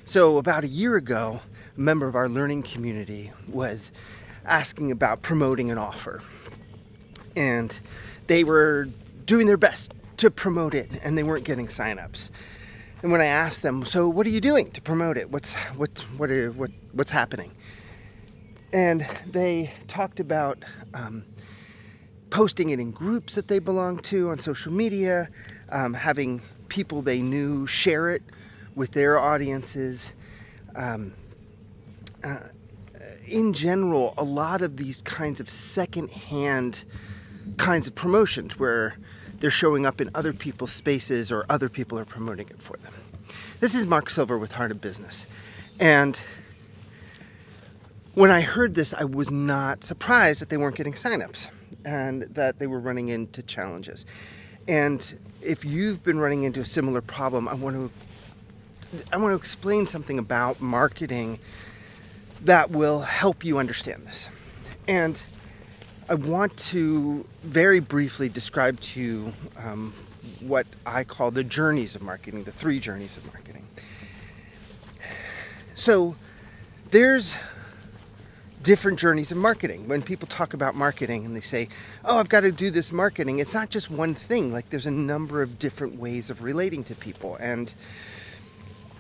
So about a year ago, a member of our learning community was asking about promoting an offer. And they were doing their best to promote it, and they weren't getting signups. And when I asked them, so what are you doing to promote it? What's happening? And they talked about posting it in groups that they belong to on social media, having people they knew share it with their audiences. In general, a lot of these kinds of second-hand kinds of promotions where they're showing up in other people's spaces or other people are promoting it for them. This is Mark Silver with Heart of Business. And when I heard this, I was not surprised that they weren't getting signups and that they were running into challenges. And if you've been running into a similar problem, I want to explain something about marketing that will help you understand this. And I want to very briefly describe to you what I call the journeys of marketing, the 3 journeys of marketing. So there's different journeys of marketing. When people talk about marketing and they say, oh, I've got to do this marketing, it's not just one thing. Like, there's a number of different ways of relating to people. And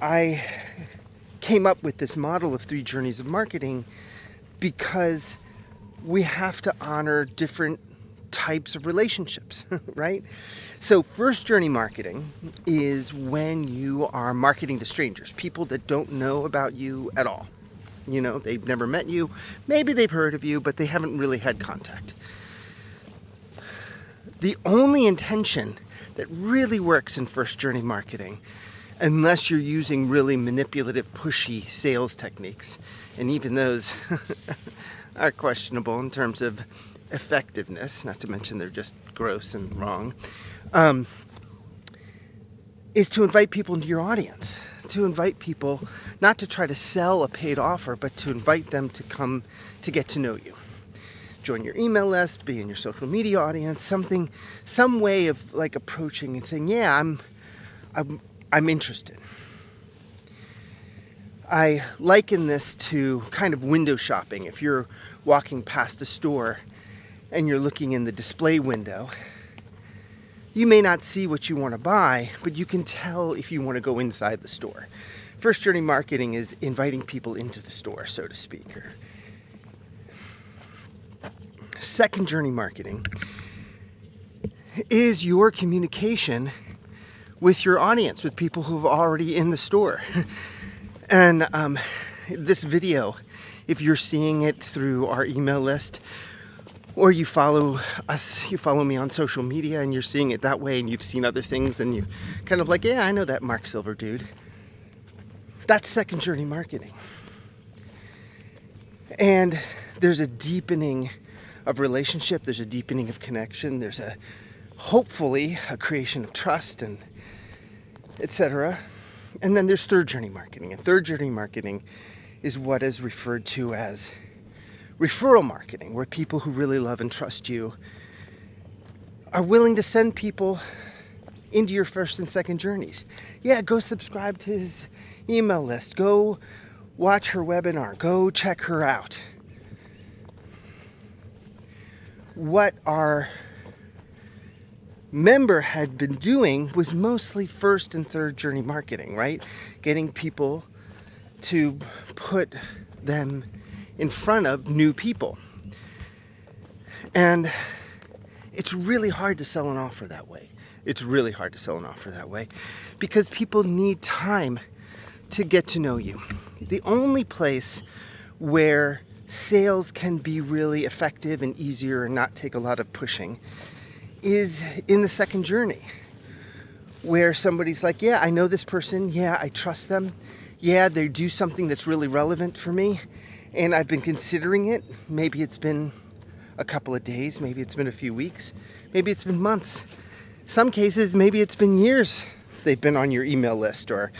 I came up with this model of 3 journeys of marketing because we have to honor different types of relationships, right? So first journey marketing is when you are marketing to strangers, people that don't know about you at all. You know, they've never met you. Maybe they've heard of you, but they haven't really had contact. The only intention that really works in first journey marketing, unless you're using really manipulative, pushy sales techniques, and even those are questionable in terms of effectiveness, not to mention they're just gross and wrong, is to invite people into your audience, to invite people not to try to sell a paid offer, but to invite them to come to get to know you. Join your email list, be in your social media audience, some way of like approaching and saying, yeah, I'm interested. I liken this to kind of window shopping. If you're walking past a store and you're looking in the display window, you may not see what you want to buy, but you can tell if you want to go inside the store. First journey marketing is inviting people into the store, so to speak. Second journey marketing is your communication with your audience, with people who are already in the store. And this video, if you're seeing it through our email list, or you follow us, you follow me on social media and you're seeing it that way and you've seen other things and you kind of like, yeah, I know that Mark Silver dude. That's second journey marketing. And there's a deepening of relationship, there's a deepening of connection, there's hopefully a creation of trust and etc. And then there's third journey marketing. And third journey marketing is what is referred to as referral marketing, where people who really love and trust you are willing to send people into your first and second journeys. Yeah, go subscribe to his email list. Go watch her webinar. Go check her out. What our member had been doing was mostly first and third journey marketing, right? Getting people to put them in front of new people. And it's really hard to sell an offer that way. It's really hard to sell an offer that way because people need time to get to know you. The only place where sales can be really effective and easier and not take a lot of pushing is in the second journey, where somebody's like, yeah, I know this person. Yeah, I trust them. Yeah, they do something that's really relevant for me. And I've been considering it. Maybe it's been a couple of days. Maybe it's been a few weeks. Maybe it's been months. Some cases, maybe it's been years they've been on your email list or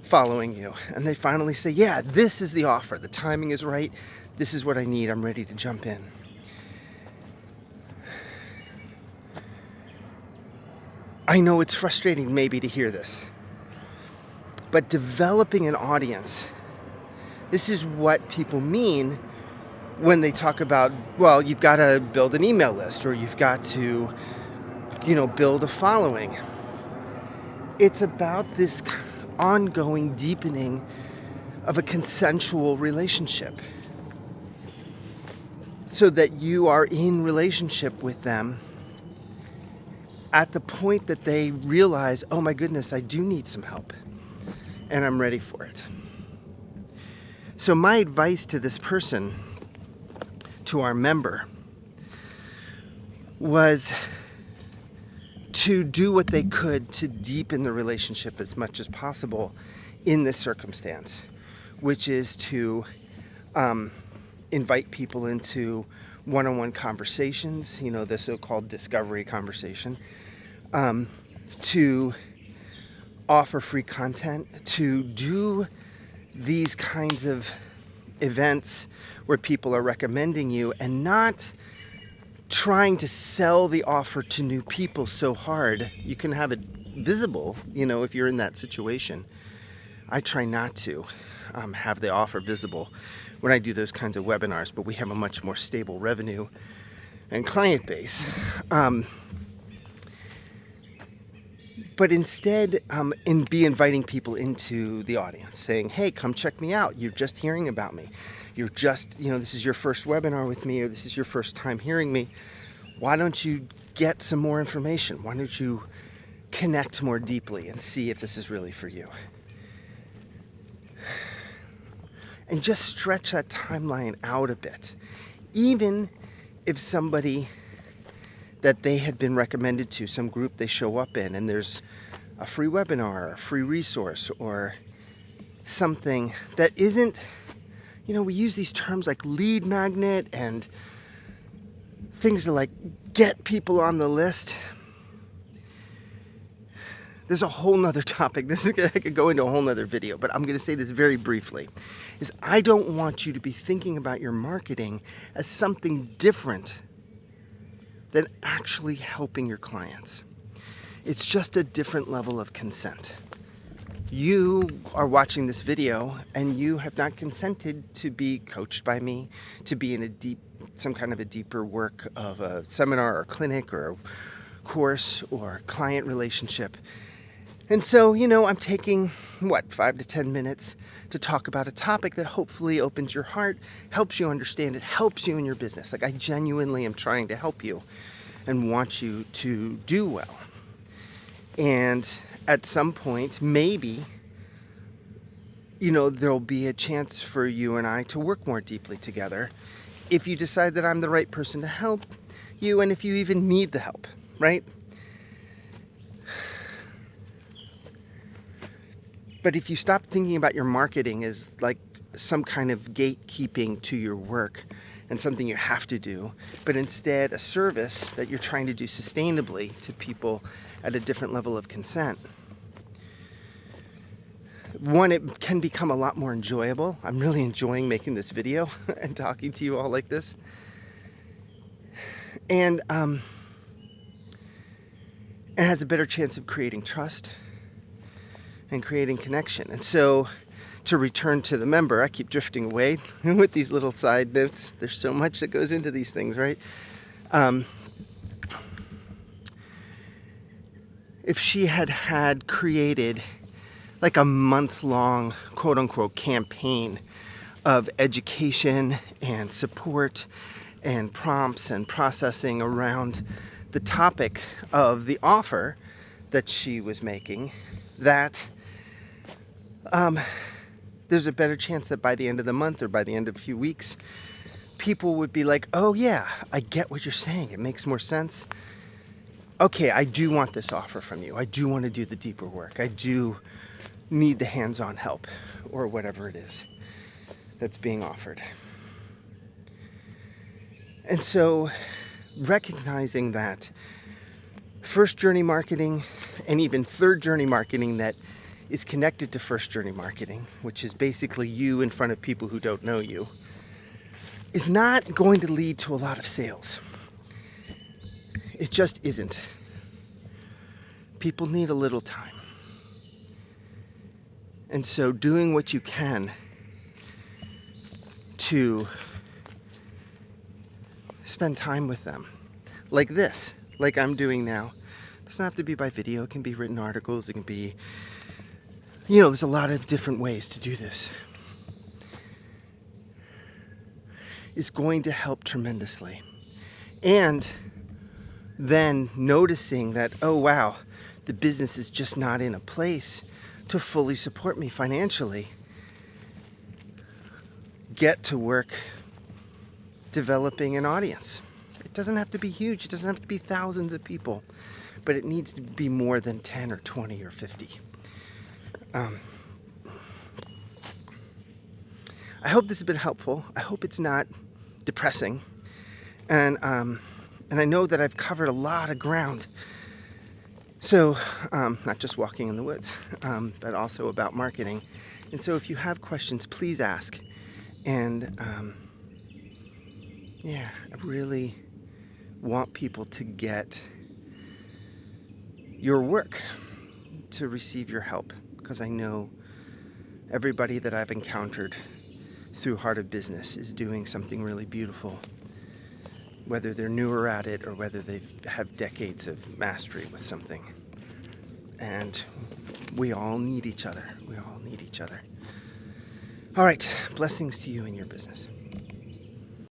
following you. And they finally say, yeah, this is the offer. The timing is right. This is what I need. I'm ready to jump in. I know it's frustrating maybe to hear this. But developing an audience, this is what people mean when they talk about, well, you've got to build an email list, or you've got to, build a following. It's about this ongoing deepening of a consensual relationship, so that you are in relationship with them at the point that they realize, oh my goodness, I do need some help and I'm ready for it. So my advice to this person, to our member, was to do what they could to deepen the relationship as much as possible in this circumstance, which is to invite people into one-on-one conversations, the so-called discovery conversation, to offer free content, to do these kinds of events where people are recommending you, and not trying to sell the offer to new people so hard. You can have it visible, if you're in that situation. I try not to have the offer visible when I do those kinds of webinars, but we have a much more stable revenue and client base. But instead, be inviting people into the audience, saying, hey, come check me out. You're just hearing about me. You're just, this is your first webinar with me, or this is your first time hearing me. Why don't you get some more information? Why don't you connect more deeply and see if this is really for you? And just stretch that timeline out a bit. Even if somebody that they had been recommended to, some group they show up in, and there's a free webinar, a free resource, or something that isn't, we use these terms like lead magnet and things to get people on the list. There's a whole nother topic. I could go into a whole nother video, but I'm going to say this very briefly. Is I don't want you to be thinking about your marketing as something different than actually helping your clients. It's just a different level of consent. You are watching this video and you have not consented to be coached by me, to be in some kind of a deeper work of a seminar or clinic or a course or client relationship. And so, I'm taking, 5 to 10 minutes to talk about a topic that hopefully opens your heart, helps you understand it, helps you in your business. I genuinely am trying to help you and want you to do well. And at some point, maybe, there'll be a chance for you and I to work more deeply together if you decide that I'm the right person to help you, and if you even need the help, right? But if you stop thinking about your marketing as like some kind of gatekeeping to your work and something you have to do, but instead a service that you're trying to do sustainably to people at a different level of consent, one, it can become a lot more enjoyable. I'm really enjoying making this video and talking to you all like this. And it has a better chance of creating trust and creating connection. And so, to return to the member, I keep drifting away with these little side notes. There's so much that goes into these things, right? If she had created like a month-long, quote-unquote, campaign of education and support and prompts and processing around the topic of the offer that she was making, that there's a better chance that by the end of the month or by the end of a few weeks, people would be like, oh yeah, I get what you're saying. It makes more sense. Okay, I do want this offer from you. I do want to do the deeper work. I do need the hands-on help, or whatever it is that's being offered. And so recognizing that first journey marketing and even third journey marketing that is connected to first journey marketing, which is basically you in front of people who don't know you, is not going to lead to a lot of sales. It just isn't. People need a little time. And so doing what you can to spend time with them, like this, like I'm doing now. It doesn't have to be by video, it can be written articles, it can be, there's a lot of different ways to do this. Is going to help tremendously. And then noticing that, oh wow, the business is just not in a place to fully support me financially. Get to work developing an audience. It doesn't have to be huge, it doesn't have to be thousands of people, but it needs to be more than 10 or 20 or 50. I hope this has been helpful. I hope it's not depressing. And I know that I've covered a lot of ground. So, not just walking in the woods, but also about marketing. And so if you have questions, please ask. And I really want people to get your work, to receive your help, because I know everybody that I've encountered through Heart of Business is doing something really beautiful, whether they're newer at it or whether they have decades of mastery with something. And we all need each other. We all need each other. All right, blessings to you and your business.